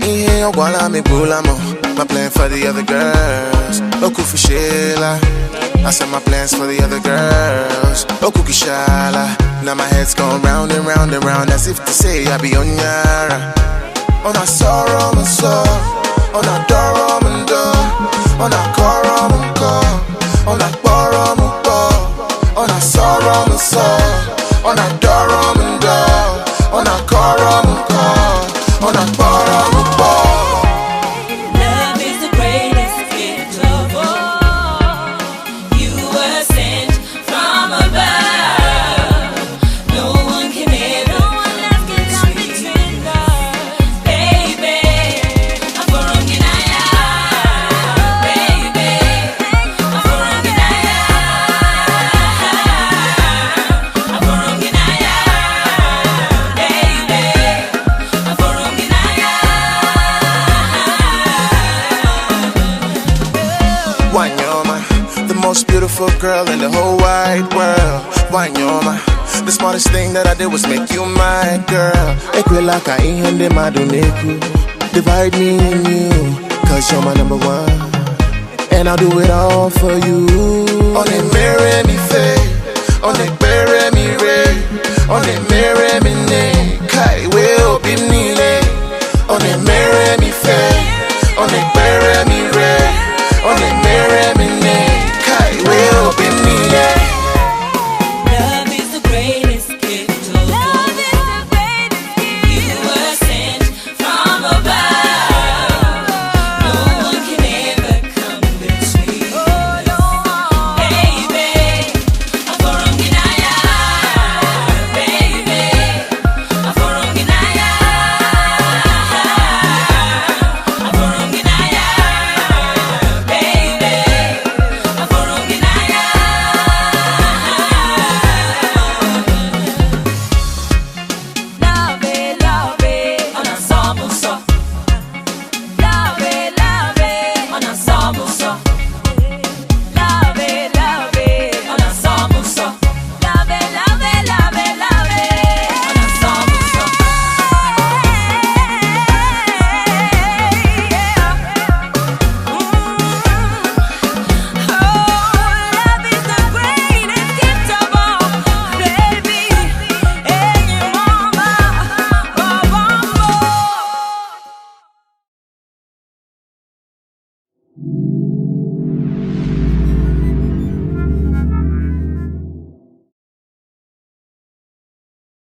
ihe ogwala me bulamo. My plan for the other girls. Okufu Sheila. I said my plans for the other girls. Okukishala. Now my head's going round and round and round, as if to say I be on yara. On a sorrow and so, on a dorum and do, on a corum and call, on a borum and ball, on a sorrow and so, on a dorum and do, on a corum and call, on a borum and ball. Love is the greatest gift of all. You were sent from above. No one can ever come between us. Baby, I'm for Ranginaya. Baby, I'm for Ranginaya. I'm for Ranginaya. Baby, I'm for Ranginaya. Wanyoma, the most beautiful girl in the whole wide world. Wanyoma, the smartest thing that I did was make you my girl. Ekwelaka ihende maduneku, divide me and you, cause you're my number one, and I'll do it all for you. On it marry me faith, on it bury me ray, on it marry me name, kai will be nile. On it marry me faith, on it bury me ray, on it marry me name, kai will be nile. Love is the greatest gift of all. You were sent from above. No one can ever come between us. Baby, I'm for Ranginaya. Baby, I'm for Ranginaya. I'm for Ranginaya. Baby, I'm for Ranginaya. Love it, on ensemble so. Love it, on ensemble so. Love it, on ensemble so. Love it, on ensemble so. Love is the greatest gift of all, baby. Hey, mama, oh,